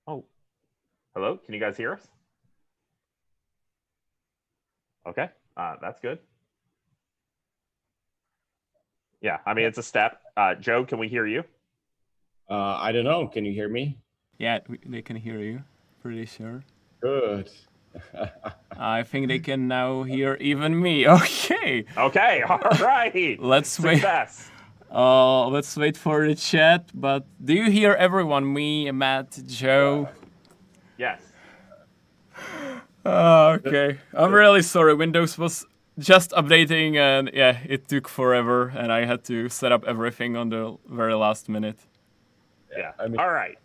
Oh, hello. Can you guys hear us? Okay, that's good. Yeah, I mean it's a step. Joe, can we hear you? I don't know. Can you hear me? Yeah, they can hear you. Pretty sure. Good. I think they can now hear even me. Okay. Okay, all right. Let's wait. Success. Let's wait for the chat. But do you hear everyone? Me, Matt, Joe. Yes. Okay. I'm really sorry. Windows was just updating, and yeah, it took forever, and I had to set up everything on the very last minute. Yeah. I mean, All right.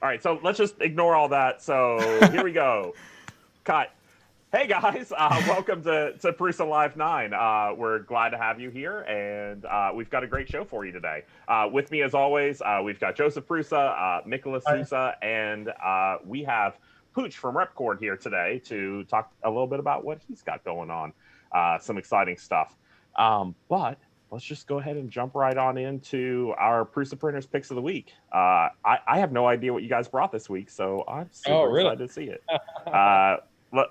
All right. So let's just ignore all that. So here we go. Cut. Hey guys, welcome to Prusa Live 9. We're glad to have you here, and we've got a great show for you today. With me, as always, we've got Joseph Prusa, Mikolas Prusa, and we have Pooch from Repkord here today to talk a little bit about what he's got going on. Some exciting stuff. But let's just go ahead and jump right on into our Prusa Printers Picks of the Week. I have no idea what you guys brought this week, so I'm super excited to see it.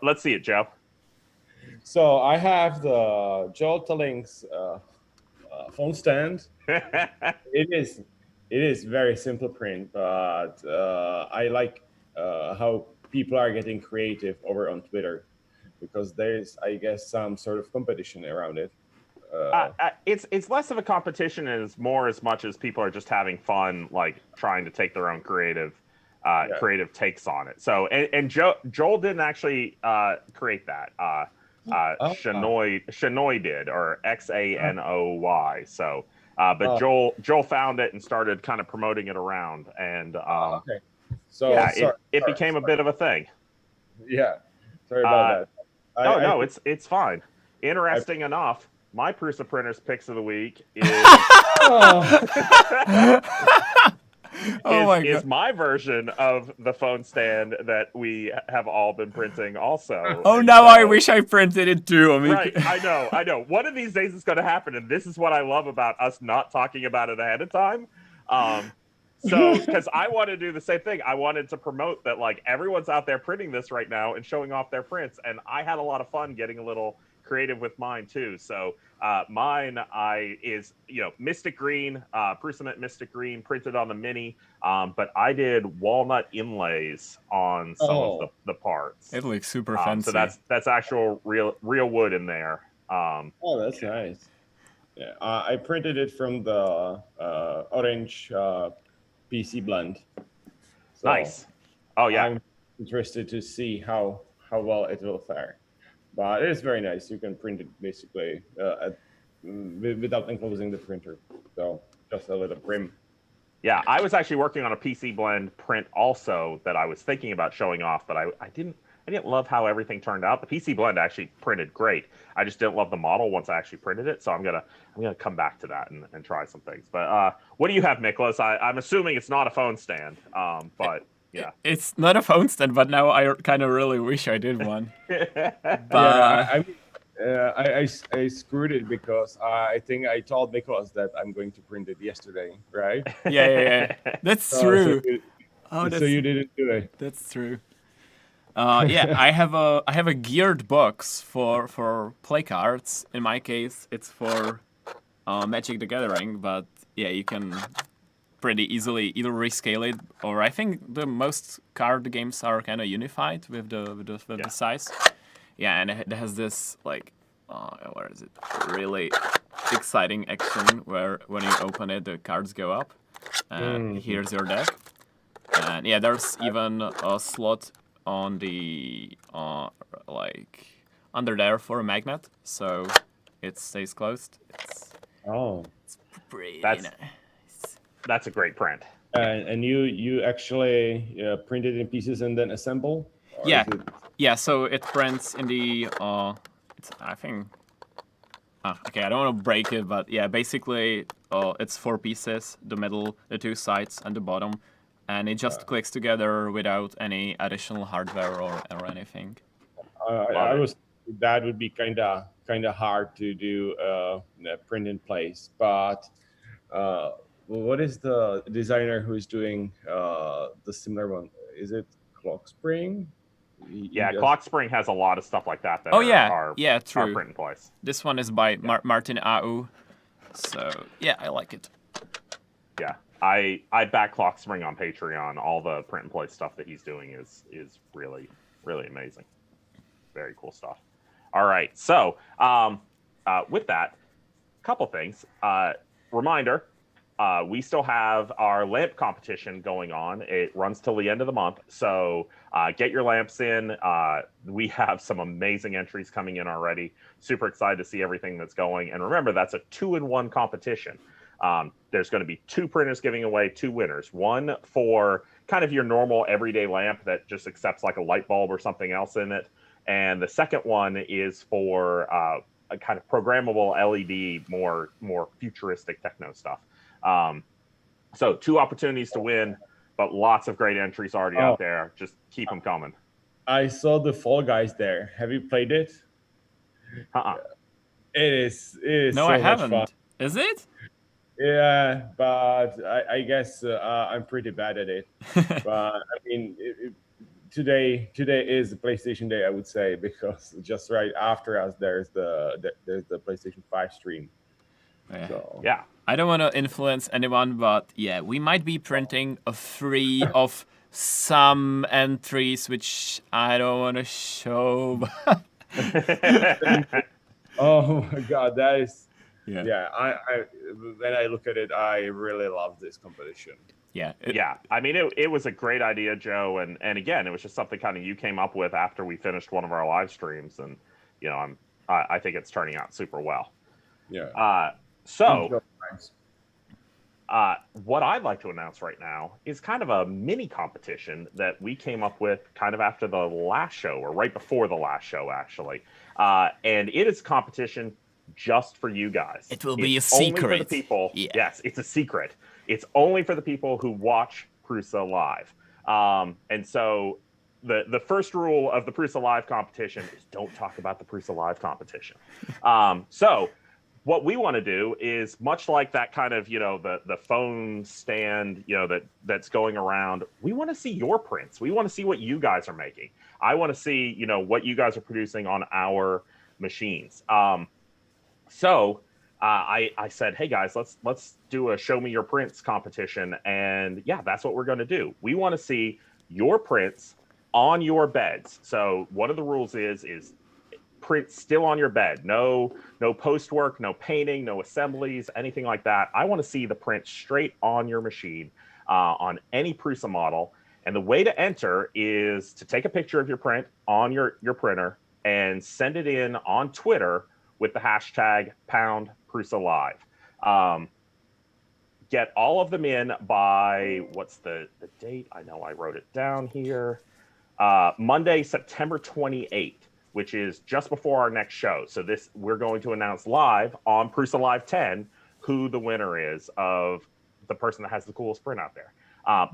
Let's see it, Joe. So I have the Joel Telling's phone stand. It is very simple print, but I like how people are getting creative over on Twitter because there's, I guess, some sort of competition around it. It's less of a competition as more as much as people are just having fun, like trying to take their own creative takes on it. So and Joel didn't actually create that. Shanoy did, or Xanoy. So but Joel found it and started kind of promoting it around, and Okay. So yeah, it became a bit of a thing. Yeah, sorry about that. No, it's fine. Interesting enough, my Prusa Printers Picks of the Week is is my version of the phone stand that we have all been printing also. Oh, now I wish I printed it too. I mean, right, I know. One of these days it's going to happen, and this is what I love about us not talking about it ahead of time. So, because I want to do the same thing, I wanted to promote that like everyone's out there printing this right now and showing off their prints, and I had a lot of fun getting a little creative with mine too. So mine is Mystic Green, Prusa Mystic Green, printed on the Mini, but I did walnut inlays on some of the parts. It looks super fancy. So that's actual real wood in there. That's nice. Yeah, I printed it from the orange PC blend. So nice. Oh yeah. I'm interested to see how well it will fare. But it is very nice. You can print it basically without enclosing the printer. So just a little brim. Yeah, I was actually working on a PC blend print also that I was thinking about showing off, but I didn't love how everything turned out. The PC blend actually printed great. I just didn't love the model once I actually printed it. So I'm gonna come back to that and try some things. But what do you have, Mikolas? I'm assuming it's not a phone stand. But yeah, it's not a phone stand. But now I kind of really wish I did one. But I screwed it because I think I told Mikolas that I'm going to print it yesterday, right? Yeah. That's true. So you didn't do it. That's true. Yeah, I have a geared box for play cards. In my case, it's for Magic the Gathering, but yeah, you can pretty easily either rescale it, or I think the most card games are kind of unified with the size. Yeah, and it has this like, where is it? Really exciting action where when you open it, the cards go up. And here's your deck. And yeah, there's even a slot on the like under there for a magnet, so it stays closed. It's pretty nice. That's a great print. And you actually print it in pieces and then assemble? Yeah. So it prints in the I think. Okay, I don't want to break it, but yeah, basically it's 4 pieces: the middle, the 2 sides, and the bottom. And it just clicks together without any additional hardware or anything. That would be kind of hard to do print in place. But what is the designer who is doing the similar one? is it Clock Spring? Yeah, Clock Spring has a lot of stuff like that. Oh yeah, are true. print in place. This one is by Martin Au. So yeah, I like it. Yeah, I back Clock Spring on Patreon. All the print and play stuff that he's doing is really amazing. Very cool stuff. All right, so with that, couple things. Reminder, we still have our lamp competition going on. It runs till the end of the month, so get your lamps in. We have some amazing entries coming in already. Super excited to see everything that's going. And remember, that's a 2-in-1 competition. There's going to be 2 printers giving away 2 winners. One for kind of your normal everyday lamp that just accepts like a light bulb or something else in it. And the second one is for a kind of programmable LED, more futuristic techno stuff. So 2 opportunities to win, but lots of great entries already out there. Just keep them coming. I saw the Fall Guys there. Have you played it? It is no, so I much haven't. fun. Is it? Yeah, but I guess I'm pretty bad at it. But I mean, today is the PlayStation Day, I would say, because just right after us there's the PlayStation 5 stream. Yeah. So. Yeah. I don't want to influence anyone, but yeah, we might be printing a 3 of some entries which I don't want to show. Oh my God, that is. Yeah. I when I look at it, I really love this competition. Yeah. Yeah. I mean, it was a great idea, Joe, and again, it was just something kind of you came up with after we finished one of our live streams, and I think it's turning out super well. Yeah. So, what I'd like to announce right now is kind of a mini competition that we came up with kind of after the last show, or right before the last show, actually. And it is a competition just for you guys. It will be a only secret. for the people. Yeah. Yes, it's a secret. It's only for the people who watch Prusa live. And so the first rule of the Prusa live competition is don't talk about the Prusa live competition. So what we want to do is, much like that kind of, the phone stand, that's going around, we want to see your prints. We want to see what you guys are making. I want to see, what you guys are producing on our machines. So I said, hey guys, let's do a show me your prints competition. And yeah, that's what we're going to do. We want to see your prints on your beds. So one of the rules is print still on your bed. No post work, no painting, no assemblies, anything like that. I want to see the print straight on your machine, on any Prusa model. And the way to enter is to take a picture of your print on your printer and send it in on Twitter with the hashtag #PrusaLive. Get all of them in by, what's the date? I know I wrote it down here. Monday, September 28th. Which is just before our next show. So we're going to announce live on Prusa Live 10 who the winner is of the person that has the coolest print out there.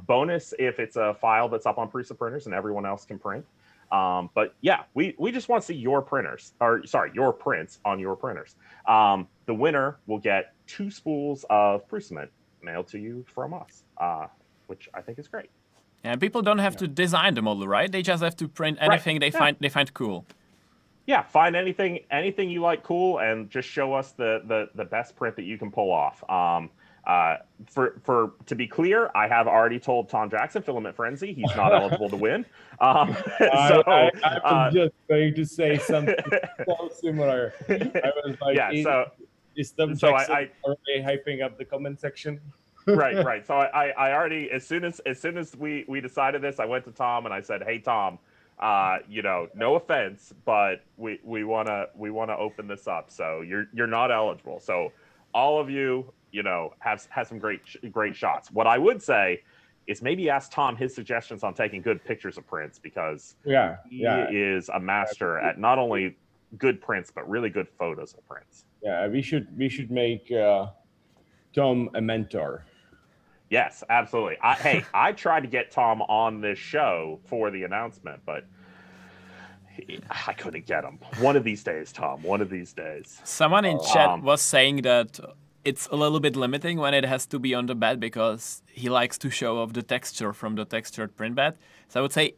Bonus if it's a file that's up on Prusa printers and everyone else can print. But yeah, we just want to see your prints on your printers. The winner will get 2 spools of Prusa Mint mailed to you from us, which I think is great. And people don't have to design the model, right? They just have to print anything they find cool. Yeah, find anything you like cool, and just show us the best print that you can pull off. To be clear, I have already told Tom Jackson, Filament Frenzy, he's not eligible to win. I was just going to say something so similar. I was like, is Tom Jackson already hyping up the comment section? Right. So I already, as soon as we decided this, I went to Tom and I said, hey Tom, no offense, but we wanna open this up. So you're not eligible. So all of you, have some great shots. What I would say is maybe ask Tom his suggestions on taking good pictures of prints, because he is a master at not only good prints but really good photos of prints. Yeah, we should make Tom a mentor. Yes, absolutely. I tried to get Tom on this show for the announcement, but I couldn't get him. One of these days, Tom. One of these days. Someone in chat was saying that it's a little bit limiting when it has to be on the bed because he likes to show off the texture from the textured print bed. So I would say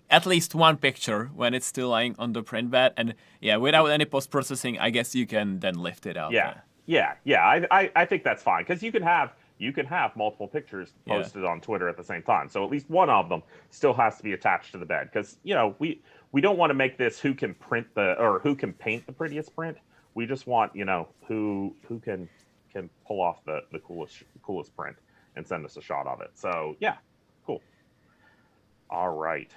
at least one picture when it's still lying on the print bed, and yeah, without any post-processing, I guess you can then lift it up. Yeah. I think that's fine because you can have multiple pictures posted on Twitter at the same time. So at least one of them still has to be attached to the bed because we don't want to make this who can paint the prettiest print. We just want who can pull off the coolest print and send us a shot of it. So yeah, cool. All right.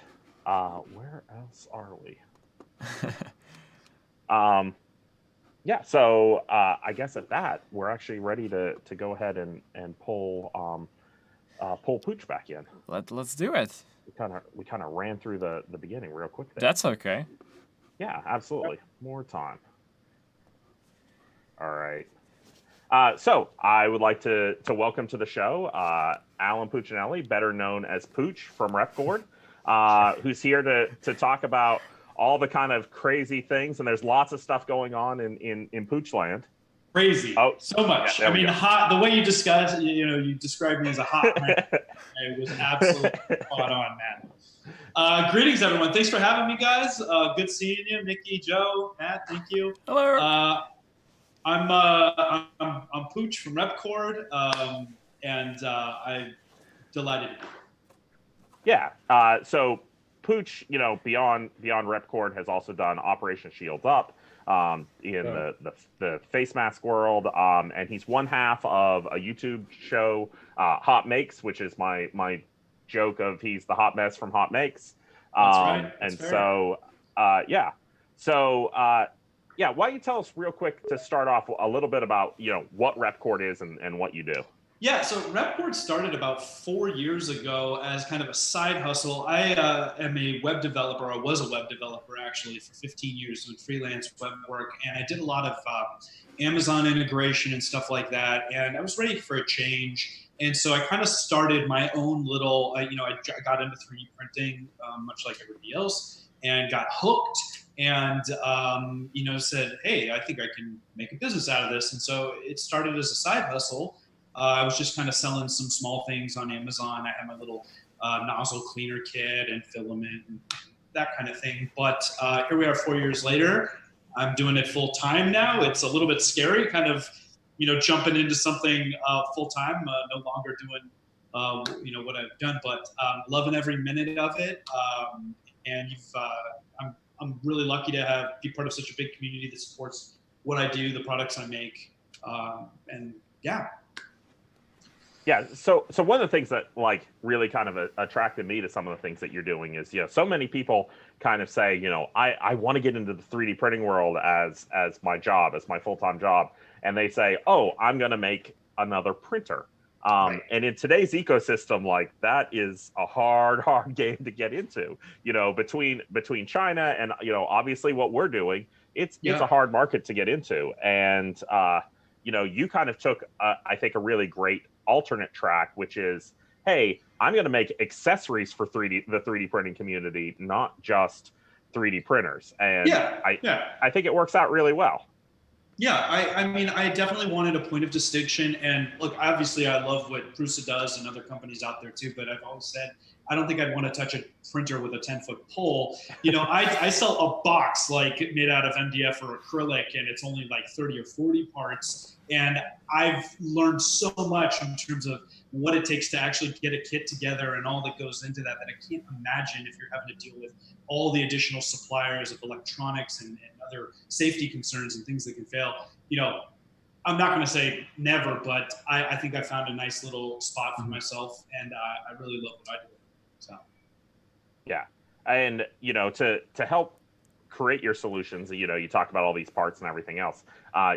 Where else are we? Yeah, so I guess at that we're actually ready to go ahead and pull Pooch back in. Let's do it. We kind of ran through the beginning real quick there. That's okay. Yeah, absolutely. More time. All right. So I would like to welcome to the show Alan Puccinelli, better known as Pooch from Repkord, who's here to talk about all the kind of crazy things, and there's lots of stuff going on in Pooch land. Crazy. So much. Yeah, I mean, hot. The way you discussed, you described me as a hot man. It was absolutely spot on, man. Greetings, everyone. Thanks for having me, guys. Good seeing you, Mickey, Joe, Matt. Thank you. Hello. I'm Pooch from Repkord, and I'm delighted. Yeah. So Pooch, beyond Repkord, has also done Operation Shields Up in the face mask world, and he's one half of a YouTube show, Hot Makes, which is my joke of he's the hot mess from Hot Makes. That's right. And fair. So yeah, why don't you tell us real quick to start off a little bit about what Repkord is and what you do? Yeah, so Repkord started about 4 years ago as kind of a side hustle. I am a web developer. I was a web developer, actually, for 15 years doing freelance web work. And I did a lot of Amazon integration and stuff like that. And I was ready for a change. And so I kind of started my own little, I got into 3D printing, much like everybody else, and got hooked. And, said, hey, I think I can make a business out of this. And so it started as a side hustle. I was just kind of selling some small things on Amazon. I had my little nozzle cleaner kit and filament and that kind of thing. But here we are 4 years later. I'm doing it full time now. It's a little bit scary, kind of, jumping into something full time. No longer doing, what I've done, but loving every minute of it. And I'm really lucky to be part of such a big community that supports what I do, the products I make, and yeah. Yeah, so one of the things that really kind of attracted me to some of the things that you're doing is, so many people kind of say, I want to get into the 3D printing world as my job, as my full-time job. And they say, oh, I'm going to make another printer. Right. And in today's ecosystem, that is a hard game to get into, between China and, obviously what we're doing, it's a hard market to get into. And, you kind of took, I think, a really great alternate track, which is, hey, I'm going to make accessories for the 3D printing community, not just 3D printers. And I think it works out really well. Yeah, I mean, I definitely wanted a point of distinction. And look, obviously, I love what Prusa does and other companies out there too. But I've always said, I don't think I'd want to touch a printer with a 10-foot pole. I sell a box made out of MDF or acrylic, and it's only 30 or 40 parts. And I've learned so much in terms of what it takes to actually get a kit together and all that goes into that I can't imagine if you're having to deal with all the additional suppliers of electronics and other safety concerns and things that can fail. I'm not going to say never, but I think I found a nice little spot for myself, and I really love what I do. So, yeah, and to help create your solutions, you talked about all these parts and everything else.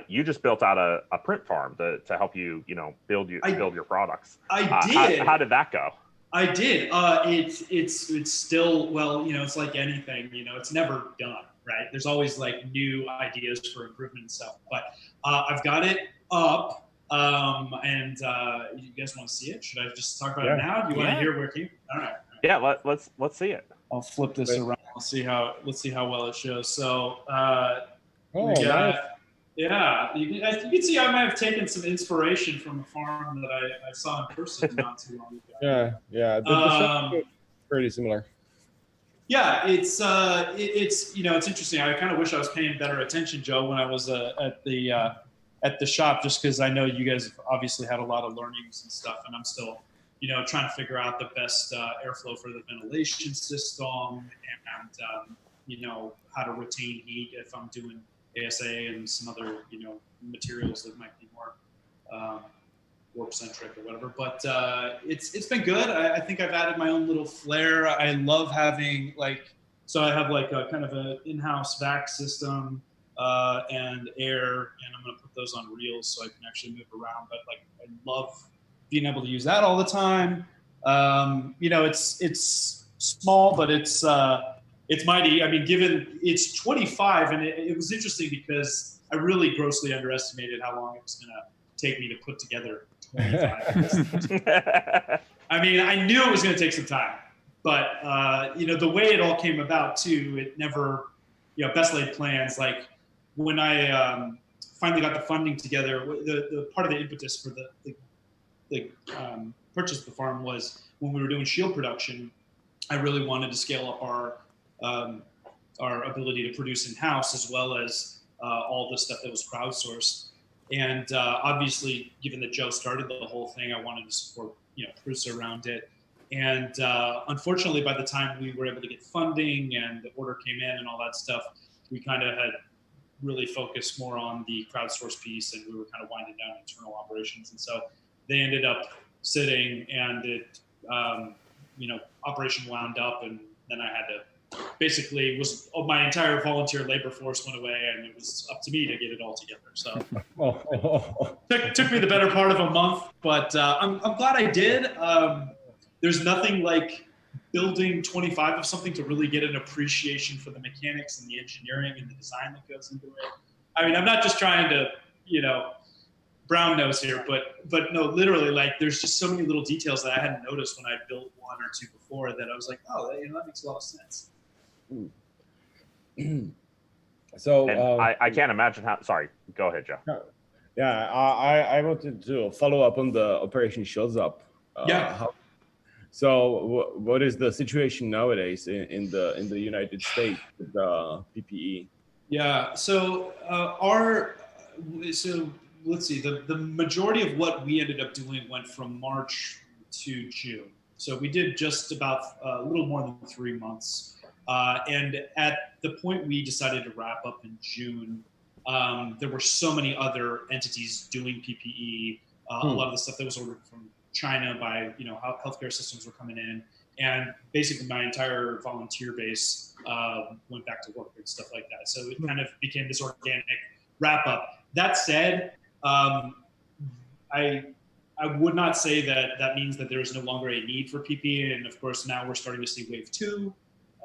You just built out a print farm to help you, build your products. I did. How did that go? I did. It's still, it's like anything, it's never done, right? There's always new ideas for improvement and stuff, but I've got it up. And you guys want to see it? Should I just talk about it now? Do you want to hear working? All right. Yeah, let's see it. I'll flip this around. Let's see how well it shows. So nice. Yeah, you can see I might have taken some inspiration from a farm that I saw in person not too long ago. Yeah. The shop is pretty similar. Yeah, it's it's interesting. I kind of wish I was paying better attention, Joe, when I was at the shop, just because I know you guys have obviously had a lot of learnings and stuff, and I'm still trying to figure out the best airflow for the ventilation system and how to retain heat if I'm doing ASA and some other materials that might be more warp centric or whatever. But it's been good. I think I've added my own little flair. I love having so I have like a kind of an in-house vac system and air, and I'm going to put those on reels so I can actually move around. But I love being able to use that all the time. It's small, but it's mighty. I mean, given it's 25, and it was interesting because I really grossly underestimated how long it was going to take me to put together 25. I mean, I knew it was going to take some time, but the way it all came about too, it never, best laid plans. Like when I finally got the funding together, the part of the impetus for the purchase of the farm was when we were doing shield production. I really wanted to scale up our ability to produce in-house, as well as all the stuff that was crowdsourced. And obviously, given that Joe started the whole thing, I wanted to support Prusa around it. And unfortunately, by the time we were able to get funding and the order came in and all that stuff, we kind of had really focused more on the crowdsource piece, and we were kind of winding down internal operations. And so they ended up sitting, and it operation wound up, and then I had to basically my entire volunteer labor force went away, and it was up to me to get it all together. So took me the better part of a month, but I'm glad I did. There's nothing like building 25 of something to really get an appreciation for the mechanics and the engineering and the design that goes into it. I mean, I'm not just trying to, brown nose here, but no, literally, there's just so many little details that I hadn't noticed when I built one or two before that I was like, oh, that makes a lot of sense. So I can't imagine how. Sorry, go ahead, Joe. Yeah, I wanted to follow up on the Operation Shields Up. So what is the situation nowadays in the United States with the PPE? Yeah, so let's see, the majority of what we ended up doing went from March to June. So we did just about a little more than 3 months. And at the point we decided to wrap up in June, there were so many other entities doing PPE. A lot of the stuff that was ordered from China by, how healthcare systems were coming in. And basically my entire volunteer base went back to work and stuff like that. So it kind of became this organic wrap up. That said, I would not say that means that there is no longer a need for PPE. And of course, now we're starting to see wave 2.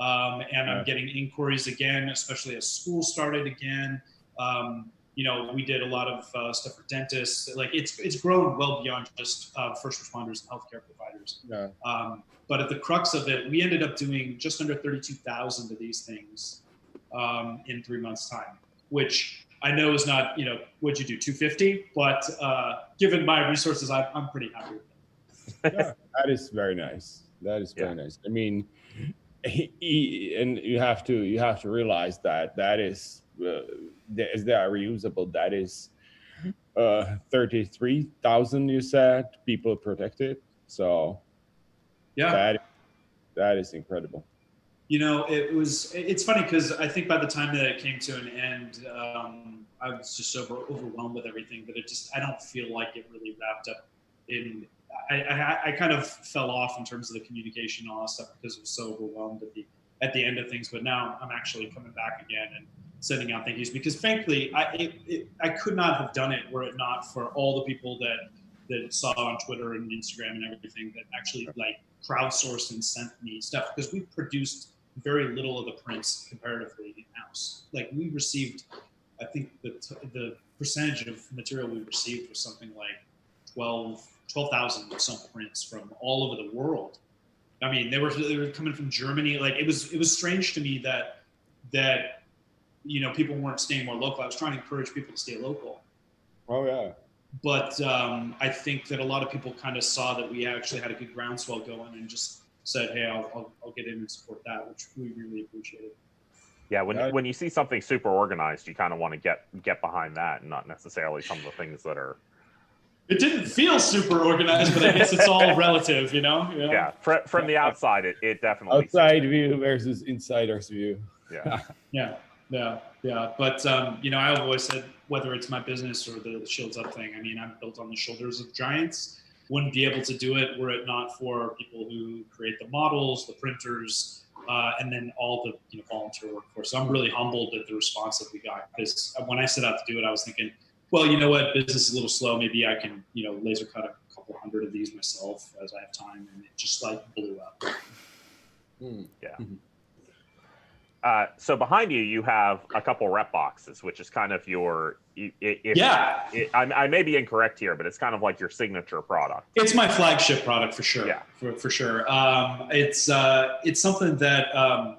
And I'm getting inquiries again, especially as school started again. We did a lot of stuff for dentists. It's grown well beyond just first responders and healthcare providers. Yeah. But at the crux of it, we ended up doing just under 32,000 of these things in 3 months' time, which I know is not, what'd you do, 250? But given my resources, I'm pretty happy with it. Yeah, that is very nice. That is very nice. I mean, and you have to realize that is they are reusable. That is 33,000 you said people protected. So that is incredible. It's funny because I think by the time that it came to an end, I was just so overwhelmed with everything that I don't feel like it really wrapped up in. I kind of fell off in terms of the communication and all that stuff because I was so overwhelmed at the end of things. But now I'm actually coming back again and sending out thank yous because frankly, I could not have done it were it not for all the people that saw on Twitter and Instagram and everything that actually crowdsourced and sent me stuff because we produced very little of the prints comparatively in-house. We received, I think the percentage of material we received was something like 12,000 some prints from all over the world. I mean, they were coming from Germany. It was strange to me that people weren't staying more local. I was trying to encourage people to stay local. Oh yeah. But I think that a lot of people kind of saw that we actually had a good groundswell going and just said, hey, I'll get in and support that, which we really appreciated. Yeah, when you see something super organized, you kind of want to get behind that, and not necessarily some of the things that are. It didn't feel super organized, but I guess it's all relative, Yeah, from the outside, it definitely. Outside view versus insider's view. Yeah. Yeah. But I've always said, whether it's my business or the Shields Up thing, I mean, I'm built on the shoulders of giants. Wouldn't be able to do it were it not for people who create the models, the printers, and then all the volunteer workforce. So I'm really humbled at the response that we got, because when I set out to do it, I was thinking, well, you know what, business is a little slow. Maybe I can laser cut a couple hundred of these myself as I have time, and it just blew up. Yeah. So behind you have a couple rep boxes, which is kind of your. I may be incorrect here, but it's kind of like your signature product. It's my flagship product for sure. Yeah, for sure. It's something that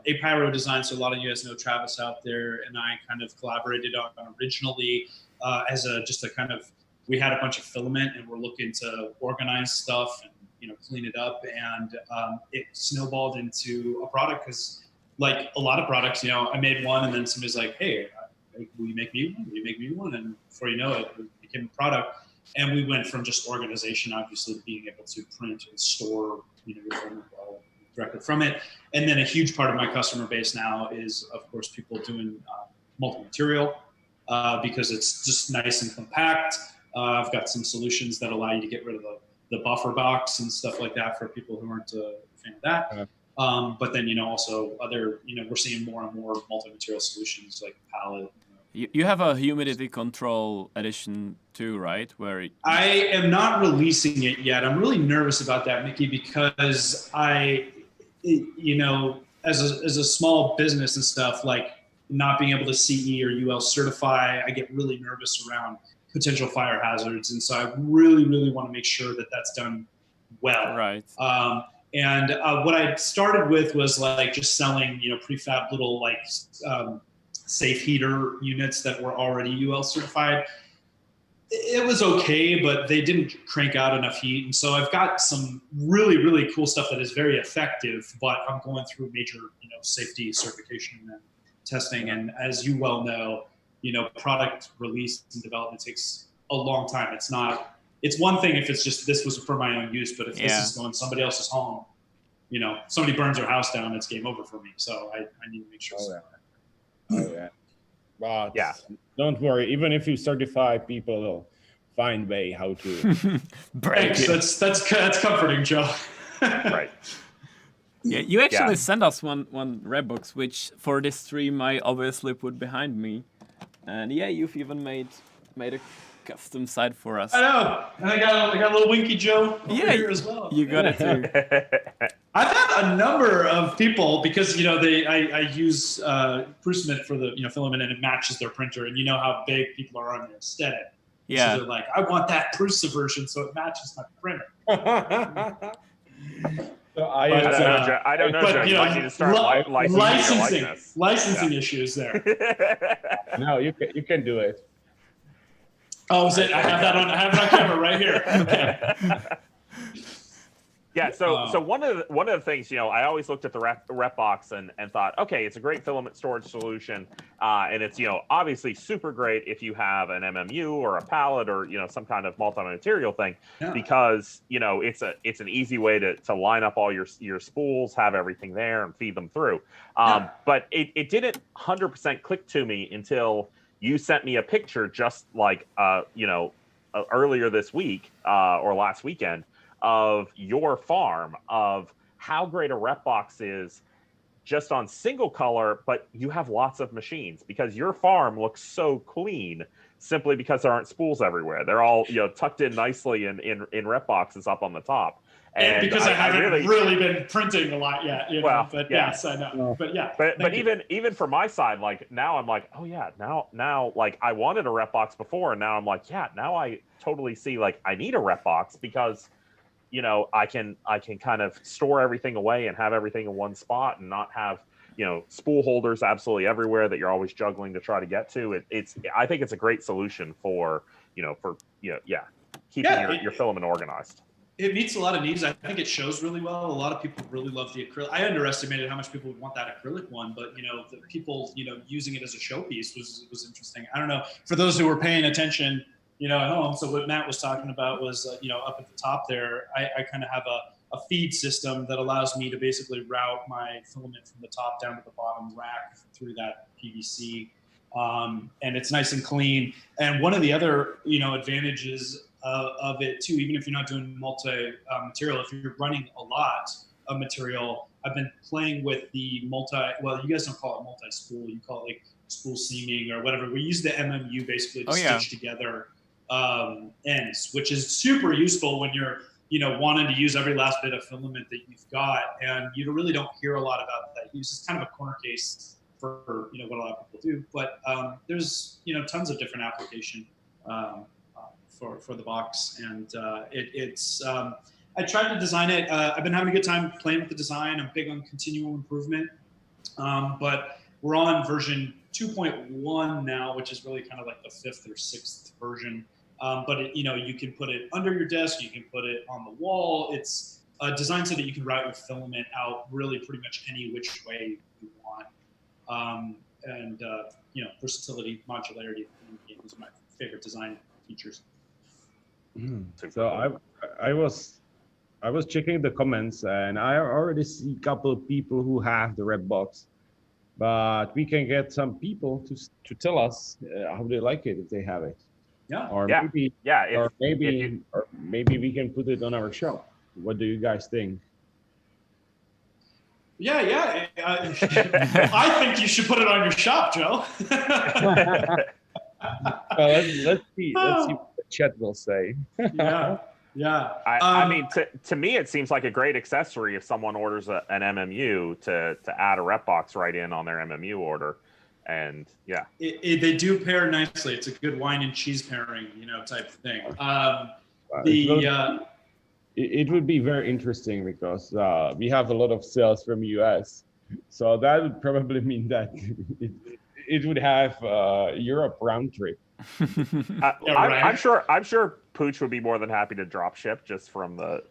Apyro designed. So a lot of you guys know Travis out there, and I kind of collaborated on originally as just a kind of. We had a bunch of filament, and we're looking to organize stuff and clean it up, and it snowballed into a product because. Like a lot of products, I made one and then somebody's like, hey, will you make me one? Will you make me one? And before you know it, it became a product. And we went from just organization, obviously, to being able to print and store, your film directly from it. And then a huge part of my customer base now is, of course, people doing multi-material because it's just nice and compact. I've got some solutions that allow you to get rid of the buffer box and stuff like that for people who aren't a fan of that. But then, also other, we're seeing more and more multi-material solutions like palette. You have a humidity control edition too, right? Where I am not releasing it yet. I'm really nervous about that, Mickey, because as a small business and stuff, like not being able to CE or UL certify, I get really nervous around potential fire hazards. And so I really, really want to make sure that that's done well. Right. And what I started with was just selling, prefab little safe heater units that were already UL certified. It was okay, but they didn't crank out enough heat. And so I've got some really, really cool stuff that is very effective, but I'm going through major, safety certification and testing. And as you well know, product release and development takes a long time. It's one thing if it's just this was for my own use, but if this is going somebody else's home, somebody burns their house down, it's game over for me. So I need to make sure. Oh yeah. But don't worry. Even if you certify, people will find way how to break it. That's comforting, Joe. Right. Yeah, you actually sent us one rep box, which for this stream I obviously put behind me, and you've even made a custom side for us. I know, and I got a little Winky Joe over here as well. You got it too. I've had a number of people because I use Prusa for the filament, and it matches their printer, and you know how big people are on the aesthetic. Yeah, so they're like, I want that Prusa version so it matches my printer. So I don't know. But you might need to start licensing issues there. No, you can do it. Oh, is it? I have it on camera right here. Okay. Yeah. So one of the things, I always looked at the rep box and thought, okay, it's a great filament storage solution, and it's obviously super great if you have an MMU or a pallet or some kind of multi-material thing, because it's an easy way to line up all your spools, have everything there, and feed them through. But it didn't 100% click to me until you sent me a picture just earlier this week or last weekend of your farm, of how great a rep box is just on single color, but you have lots of machines because your farm looks so clean simply because there aren't spools everywhere. They're all tucked in nicely in rep boxes up on the top. And because I haven't really been printing a lot yet, but yes, I know. But even for my side, now I'm like, oh yeah, now I wanted a rep box before, and now I'm like, now I totally see I need a rep box because I can kind of store everything away and have everything in one spot and not have spool holders absolutely everywhere that you're always juggling to try to get to. I think it's a great solution for keeping your filament organized. It meets a lot of needs. I think it shows really well. A lot of people really love the acrylic. I underestimated how much people would want that acrylic one, but the people using it as a showpiece was interesting. I don't know, for those who were paying attention at home. So what Matt was talking about was up at the top there, I kind of have a feed system that allows me to basically route my filament from the top down to the bottom rack through that PVC, and it's nice and clean. And one of the other advantages of it too, even if you're not doing multi-material, if you're running a lot of material, I've been playing with the well, you guys don't call it multi-spool, you call it like spool seaming or whatever. We use the MMU basically to stitch together ends, which is super useful when you're wanting to use every last bit of filament that you've got, and you really don't hear a lot about that use. It's kind of a corner case for what a lot of people do, but there's tons of different application for the box, and it's I tried to design it. I've been having a good time playing with the design. I'm big on continual improvement, but we're on version 2.1 now, which is really kind of like the 5th or 6th version. But you can put it under your desk, you can put it on the wall. It's designed so that you can route your filament out really pretty much any which way you want. And versatility, modularity is my favorite design features. So I was checking the comments, and I already see a couple of people who have the red box, but we can get some people to tell us how they like it if they have it. Yeah. Or maybe we can put it on our shop. What do you guys think? Yeah. I think you should put it on your shop, Joe. Well, let's see what the chat will say. Yeah. I mean, to me, it seems like a great accessory if someone orders an MMU to add a rep box right in on their MMU order. And they do pair nicely. It's a good wine and cheese pairing, type thing. It would be very interesting because we have a lot of sales from US, so that would probably mean that it would have Europe round trip. I'm sure Pooch would be more than happy to drop ship just from the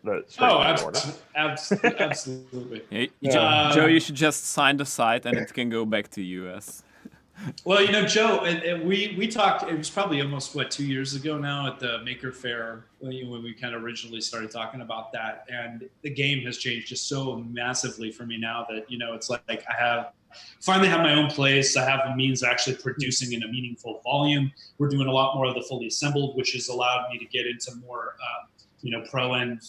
order. Absolutely. Joe, you should just sign the site and it can go back to US. Well, Joe, and we talked, it was probably almost, 2 years ago now at the Maker Faire when we kind of originally started talking about that. And the game has changed just so massively for me now that, it's like I finally have my own place. I have a means of actually producing in a meaningful volume. We're doing a lot more of the fully assembled, which has allowed me to get into more, pro-end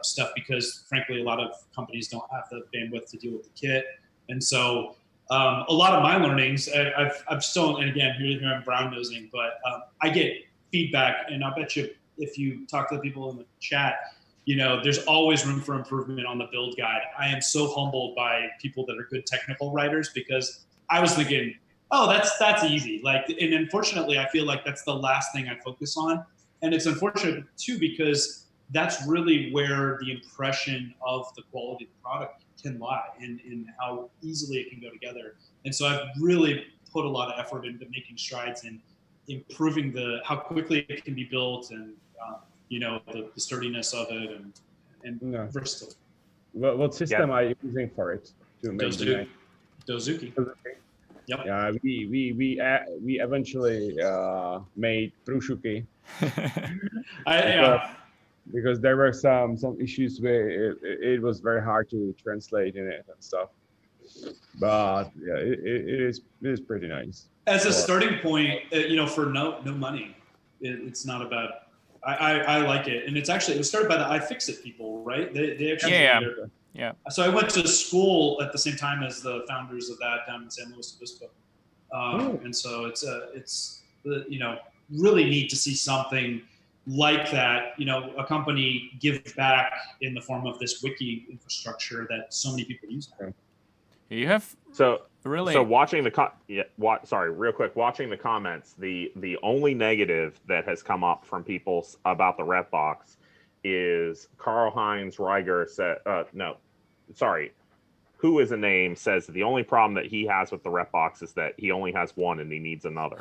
stuff because, frankly, a lot of companies don't have the bandwidth to deal with the kit. And so a lot of my learnings, I've still, and again, here I'm brown nosing, but I get feedback, and I'll bet you if you talk to the people in the chat, there's always room for improvement on the build guide. I am so humbled by people that are good technical writers because I was thinking, oh, that's easy. And unfortunately, I feel like that's the last thing I focus on. And it's unfortunate too, because that's really where the impression of the quality of the product can lie in how easily it can go together. And so I've really put a lot of effort into making strides in improving how quickly it can be built and the sturdiness of it and versatility. What system are you using for it to make Dozuki. Yep. Yeah, we eventually made Prusa. Because there were some issues where it was very hard to translate in it and stuff. But yeah, it is pretty nice. As a starting point, for no money, it's not a bad. I like it, and it was started by the iFixit people, right? They actually yeah. So I went to school at the same time as the founders of that down in San Luis Obispo, and so it's really neat to see something like that, a company give back in the form of this wiki infrastructure that so many people use. You have really watching real quick, watching the comments, the only negative that has come up from people about the rep box is Karl-Heinz Reiger said who is a name says that the only problem that he has with the rep box is that he only has one and he needs another.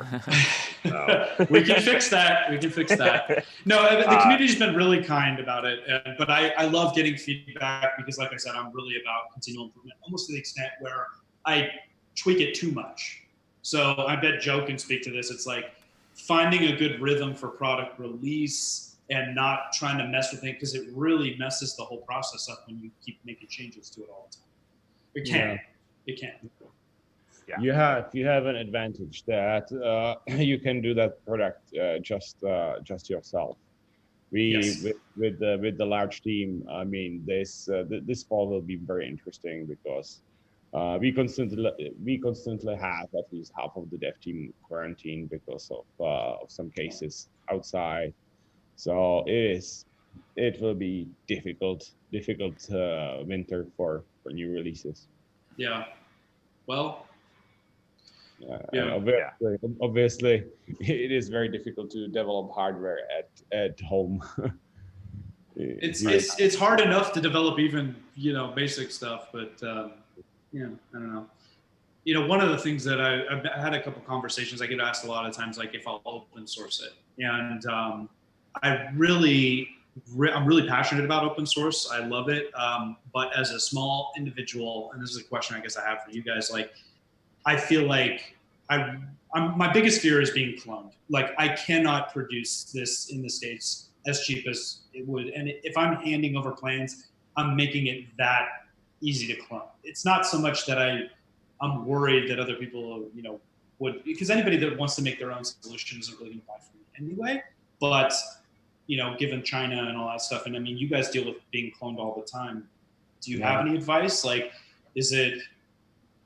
We can fix that. We can fix that. No, the community's been really kind about it, but I love getting feedback because, like I said, I'm really about continual improvement, almost to the extent where I tweak it too much. So I bet Joe can speak to this. It's like finding a good rhythm for product release and not trying to mess with it, because it really messes the whole process up when you keep making changes to it all the time. It can. It can. Yeah. You have an advantage that you can do that product just yourself. Yes. With the large team, I mean, this fall will be very interesting because we constantly have at least half of the dev team quarantined because of some cases outside. So it will be difficult winter for new releases. Yeah. Well. Obviously, it is very difficult to develop hardware at home. It's hard enough to develop even basic stuff, but I don't know. One of the things that I've had a couple conversations, I get asked a lot of times, like if I'll open source it, and I'm really passionate about open source. I love it, but as a small individual, and this is a question I guess I have for you guys, like I feel like my biggest fear is being cloned. Like I cannot produce this in the States as cheap as it would, and if I'm handing over plans, I'm making it that easy to clone. It's not so much that I'm worried that other people would, because anybody that wants to make their own solution isn't really going to buy from me anyway. But given China and all that stuff, and I mean, you guys deal with being cloned all the time. Do you have any advice? Like, is it,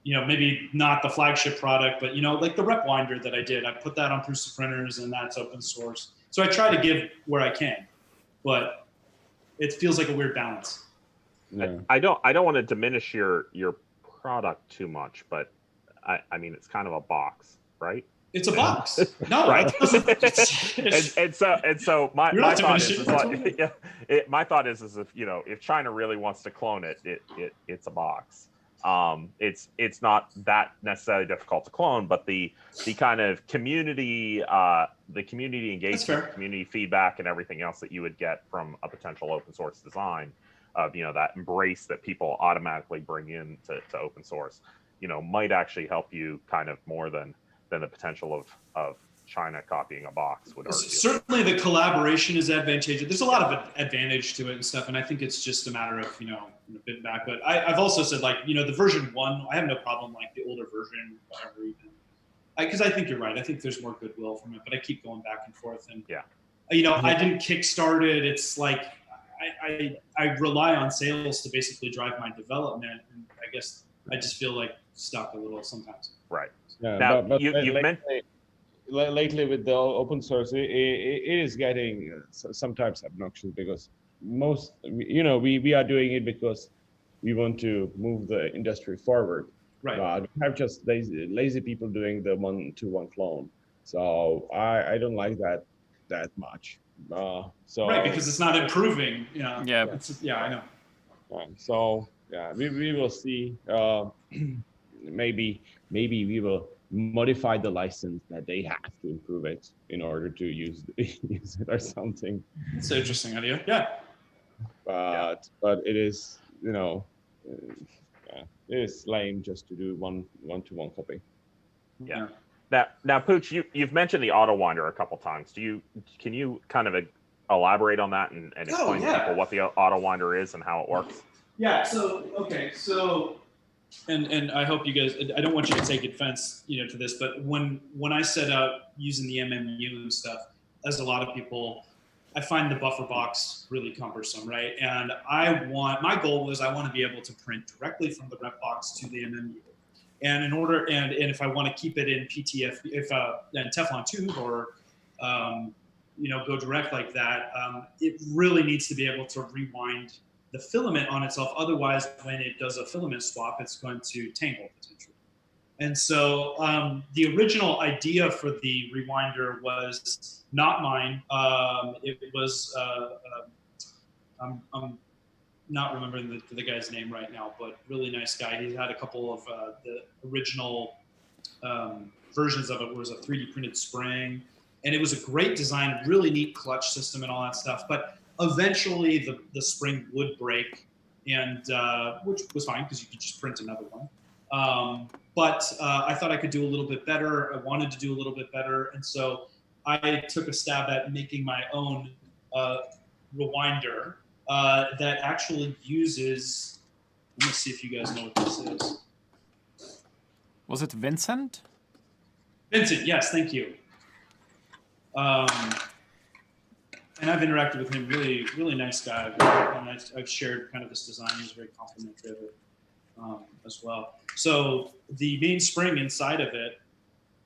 maybe not the flagship product, but like the Repwinder that I did, I put that on Prusa printers and that's open source. So I try to give where I can, but it feels like a weird balance. Yeah. I don't want to diminish your product too much, but I mean, it's kind of a box, right? It's a box. No, right. and so my thought is like, my thought is if China really wants to clone it, it's a box. It's not that necessarily difficult to clone, but the kind of community engagement, community feedback, and everything else that you would get from a potential open source design of that embrace that people automatically bring in to open source, might actually help you kind of more than the potential of China copying a box would. Certainly the collaboration is advantageous. There's a lot of advantage to it and stuff, and I think it's just a matter of bit back. But I've also said, like, the version 1, I have no problem like the older version, whatever, even because I think you're right. I think there's more goodwill from it, but I keep going back and forth, and I didn't kickstart it. It's like I rely on sales to basically drive my development, and I guess I just feel like stuck a little sometimes. Right. Yeah, now, but lately with the open source, it is getting sometimes obnoxious because we are doing it because we want to move the industry forward. Right. We have just lazy people doing the 1-to-1 clone. So I don't like that much. Right, because it's not improving. Yeah. I know. So we will see. Maybe we will modify the license that they have to improve it in order to use it or something. It's an interesting idea. Yeah. But it is it is lame just to do one-to-one copy. Yeah. Now Pooch, you've mentioned the auto winder a couple times. Can you kind of elaborate on that and explain to people what the auto winder is and how it works? Yeah. So and I hope you guys, I don't want you to take offense, to this, but when I set out using the MMU and stuff, as a lot of people, I find the buffer box really cumbersome, right? And my goal was I want to be able to print directly from the rep box to the MMU. And and if I want to keep it in PTF, in Teflon tube or, go direct like that, it really needs to be able to rewind the filament on itself. Otherwise, when it does a filament swap, it's going to tangle potentially. And so the original idea for the rewinder was not mine. It was not remembering the guy's name right now, but really nice guy. He's had a couple of the original versions of it, where it was a 3D printed spring, and it was a great design, really neat clutch system and all that stuff. But eventually the spring would break, and which was fine because you could just print another one. But I thought I could do a little bit better. I wanted to do a little bit better, and so I took a stab at making my own rewinder that actually uses. Let me see if you guys know what this is. Was it Vincent? Vincent, yes, thank you. And I've interacted with him. Really, really nice guy. And I've shared kind of this design. He's very complimentary of it as well. So the main spring inside of it.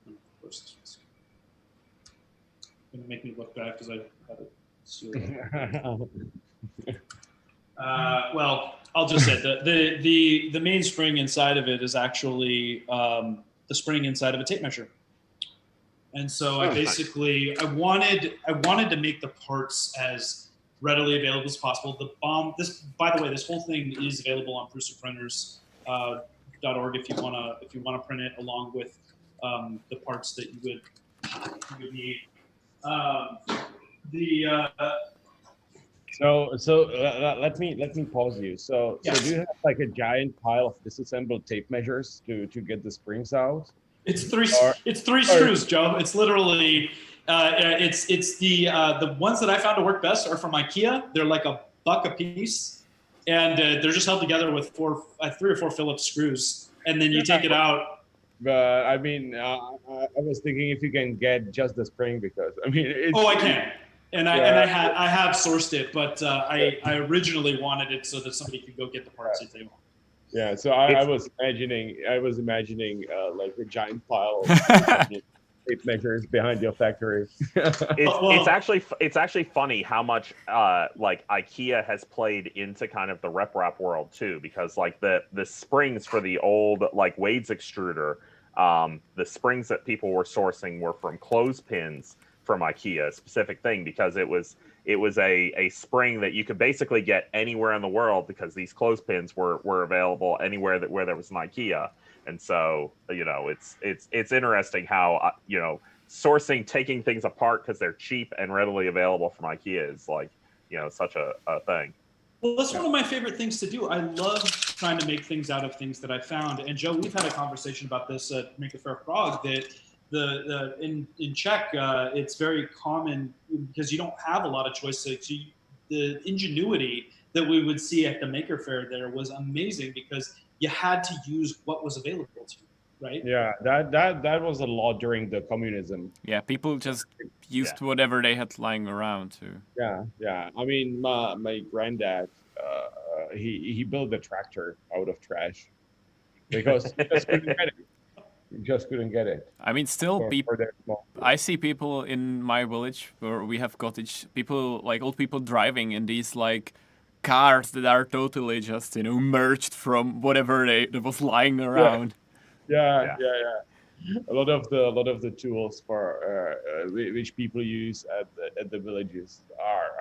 Of course, this one's going to make me look bad because I have it sealed. Well, I'll just say the main spring inside of it is actually the spring inside of a tape measure. And so I basically I wanted to make the parts as readily available as possible. By the way, this whole thing is available on PrusaPrinters.org if you wanna print it along with the parts that you would need. So let me pause you. So Yes. do you have like a giant pile of disassembled tape measures to get the springs out? It's three screws, Joe. It's literally it's the ones that I found to work best are from IKEA. They're like $1 a piece, and they're just held together with 3 or 4 Phillips screws, and then you take it out. But I mean, I was thinking if you can get just the spring, because I mean, I can, and I have sourced it, but I originally wanted it so that somebody could go get the parts if they want. Yeah, so I was imagining like a giant pile of tape measures behind your factory. It's actually funny how much like IKEA has played into kind of the rep world too, because like the springs for the old like Wade's extruder, the springs that people were sourcing were from clothespins from IKEA, a specific thing, because it was a spring that you could basically get anywhere in the world, because these clothespins were available anywhere where there was an IKEA. And so, you know, it's interesting how, you know, taking things apart because they're cheap and readily available from IKEA is like, you know, such a thing. Well, that's one of my favorite things to do. I love trying to make things out of things that I found. And Joe, we've had a conversation about this at Make a Fair Frog, that in Czech, it's very common because you don't have a lot of choices. The ingenuity that we would see at the Maker Faire there was amazing, because you had to use what was available to you, right? Yeah, that was a lot during the communism. Yeah, people just used whatever they had lying around too. Yeah. I mean, my granddad, he built a tractor out of trash because he just couldn't get it. I mean, still I see people in my village where we have cottage, old people driving in these like cars that are totally just, you know, merged from whatever that was lying around. Yeah. A lot of the tools for which people use at the villages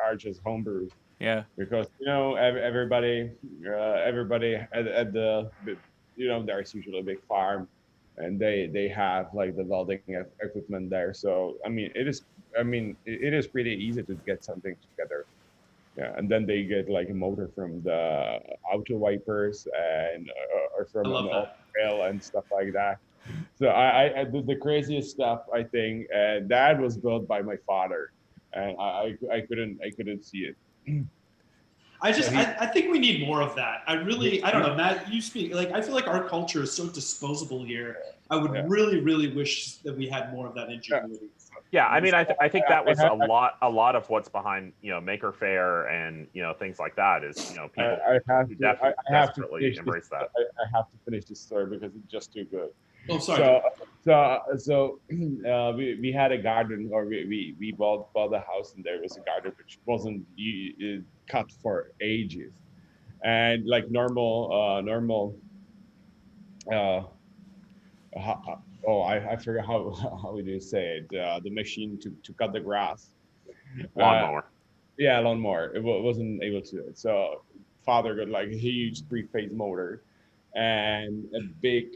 are just homebrew. Yeah. Because, you know, everybody at the, you know, there's usually a big farm, and they have like the welding equipment there. So I mean, it is pretty easy to get something together. Yeah, and then they get like a motor from the auto wipers and or from an oil rail and stuff like that. So I did the craziest stuff, I think, and that was built by my father, and I couldn't see it. I think we need more of that. I don't know, Matt, you speak, like, I feel like our culture is so disposable here. I would really, really wish that we had more of that ingenuity. Yeah, I mean, I think that was a lot of what's behind, you know, Maker Faire and, you know, things like that is, you know, people desperately embrace that. I have to finish this story because it's just too good. Oh, sorry. So we had a garden, or we bought a house, and there was a garden which wasn't cut for ages, and like normal. I forgot how we do say it. The machine to cut the grass. Lawnmower. Yeah, lawnmower. It wasn't able to do it. So father got like a huge 3-phase motor and a big